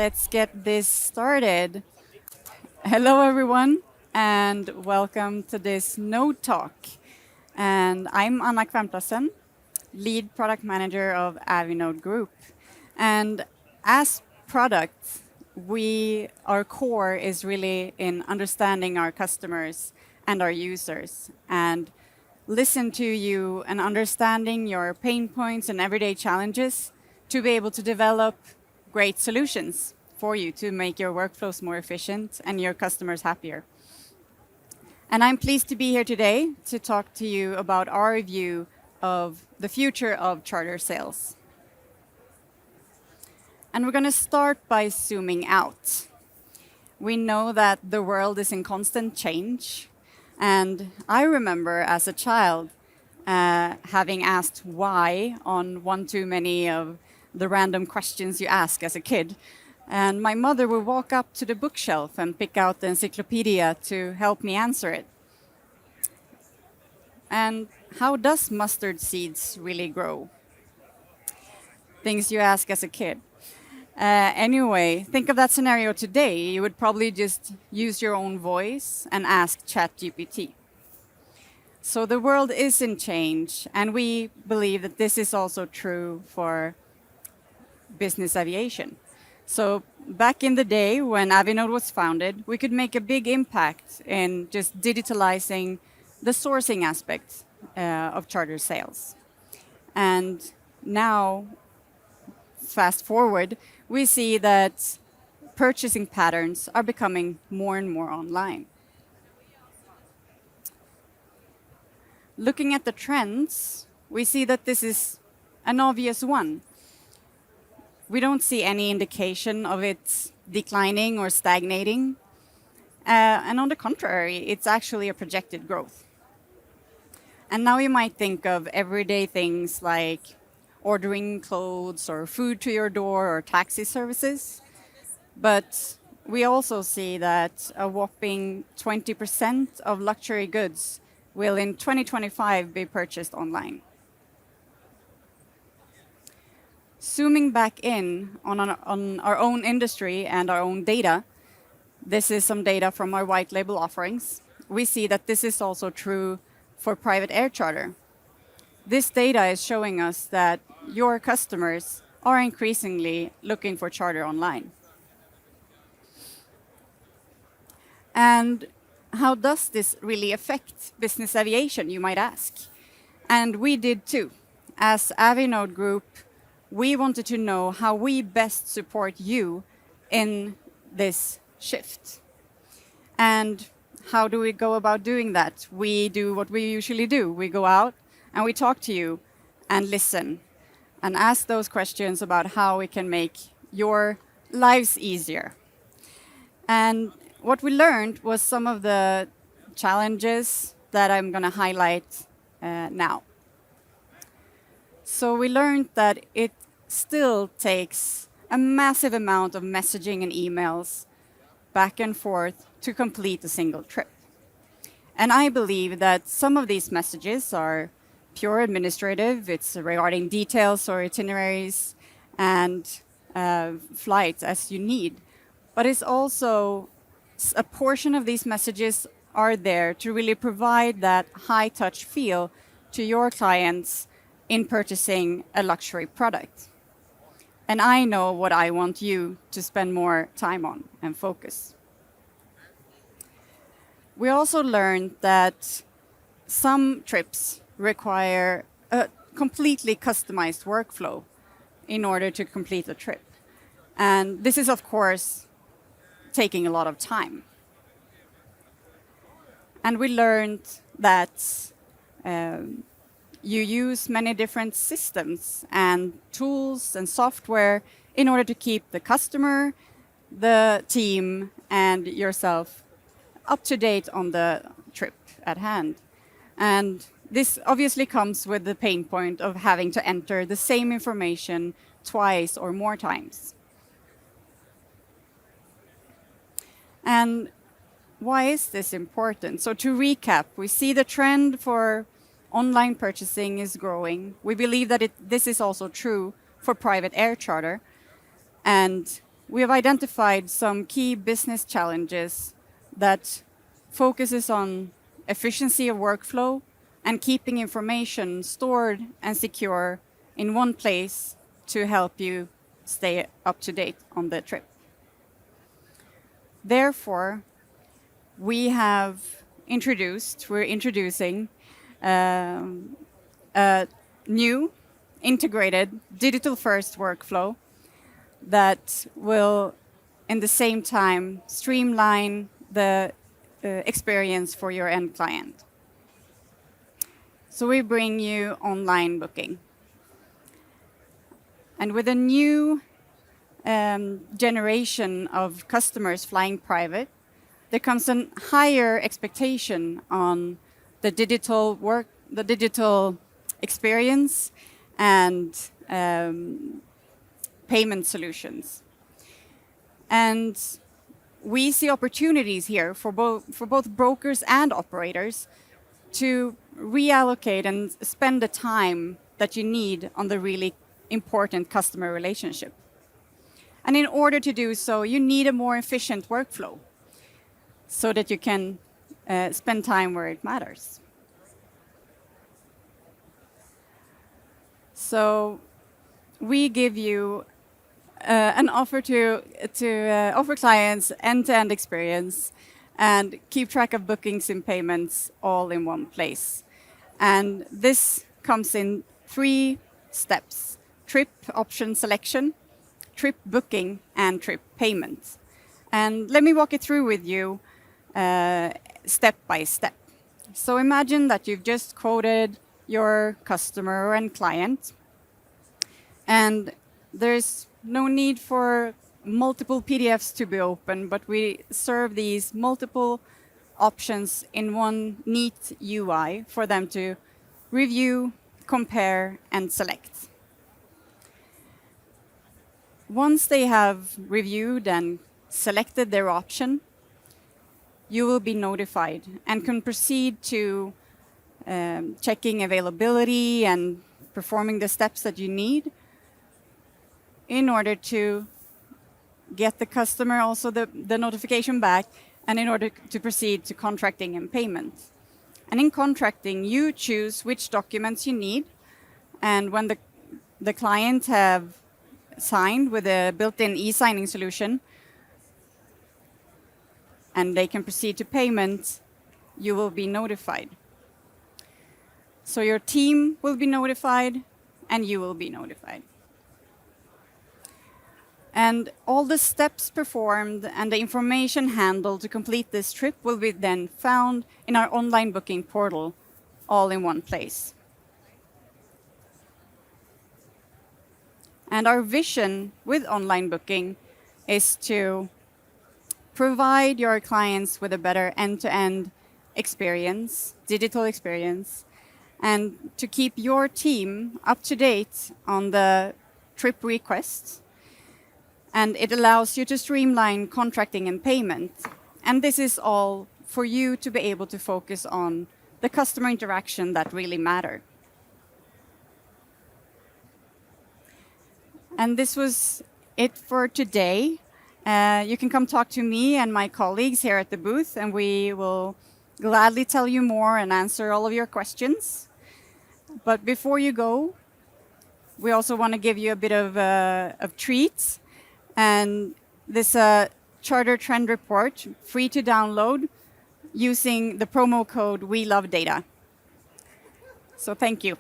let's get this started. Hello, everyone, and welcome to this Node Talk. And I'm Anna Kvernplassen, lead product manager of Avinode Group. And as products, our core is really in understanding our customers and our users, and listen to you and understanding your pain points and everyday challenges to be able to develop great solutions for you to make your workflows more efficient and your customers happier. And I'm pleased to be here today to talk to you about our view of the future of charter sales. And we're going to start by zooming out. We know that the world is in constant change. And I remember as a child having asked why on one too many of the random questions you ask as a kid. And my mother would walk up to the bookshelf and pick out the encyclopedia to help me answer it. And how does mustard seeds really grow? Things you ask as a kid. Anyway, think of that scenario today. You would probably just use your own voice and ask ChatGPT. So the world is in change, and we believe that this is also true for business aviation. So back in the day when Avinode was founded, we could make a big impact in just digitalizing the sourcing aspect of charter sales. And now, fast forward, we see that purchasing patterns are becoming more and more online. Looking at the trends, we see that this is an obvious one. We don't see any indication of it declining or stagnating. And on the contrary, it's actually a projected growth. And now you might think of everyday things like ordering clothes or food to your door or taxi services. But we also see that a whopping 20% of luxury goods will in 2025 be purchased online. Zooming back in on our own industry and our own data, this is some data from our white label offerings. We see that this is also true for private air charter. This data is showing us that your customers are increasingly looking for charter online. And how does this really affect business aviation, you might ask? And we did too. As Avinode Group, we wanted to know how we best support you in this shift. And how do we go about doing that? We do what we usually do. We go out and we talk to you and listen and ask those questions about how we can make your lives easier. And what we learned was some of the challenges that I'm going to highlight now. So we learned that it still takes a massive amount of messaging and emails back and forth to complete a single trip. And I believe that some of these messages are pure administrative. It's regarding details or itineraries and flights as you need. But it's also a portion of these messages are there to really provide that high-touch feel to your clients in purchasing a luxury product. And I know what I want you to spend more time on and focus. We also learned that some trips require a completely customized workflow in order to complete the trip. And this is, of course, taking a lot of time. And we learned that you use many different systems and tools and software in order to keep the customer, the team, and yourself up to date on the trip at hand. And this obviously comes with the pain point of having to enter the same information twice or more times. And why is this important? So to recap, we see the trend for online purchasing is growing. We believe that this is also true for private air charter. And we have identified some key business challenges that focuses on efficiency of workflow and keeping information stored and secure in one place to help you stay up to date on the trip. Therefore, we're introducing a new integrated digital-first workflow that will, in the same time, streamline the experience for your end client. So we bring you online booking. And with a new generation of customers flying private, there comes a higher expectation on the digital experience and payment solutions. And we see opportunities here for both brokers and operators to reallocate and spend the time that you need on the really important customer relationship. And in order to do so, you need a more efficient workflow so that you can spend time where it matters. So we give you an offer to offer clients end-to-end experience and keep track of bookings and payments all in one place. And this comes in 3 steps: trip option selection, trip booking, and trip payment. And let me walk it through with you step by step. So imagine that you've just quoted your customer and client, and there's no need for multiple PDFs to be open, but we serve these multiple options in one neat UI for them to review, compare, and select. Once they have reviewed and selected their option, you will be notified and can proceed to checking availability and performing the steps that you need in order to get the customer also the notification back, and in order to proceed to contracting and payment. And in contracting, you choose which documents you need, and when the client have signed with a built-in e-signing solution, and they can proceed to payment, you will be notified. So your team will be notified, and you will be notified. And all the steps performed and the information handled to complete this trip will be then found in our online booking portal, all in one place. And our vision with online booking is to provide your clients with a better end-to-end experience, digital experience, and to keep your team up to date on the trip requests. And it allows you to streamline contracting and payment. And this is all for you to be able to focus on the customer interaction that really matter. And this was it for today. You can come talk to me and my colleagues here at the booth, and we will gladly tell you more and answer all of your questions. But before you go, we also want to give you a bit of treats. And this charter trend report, free to download, using the promo code WeLoveData. So thank you.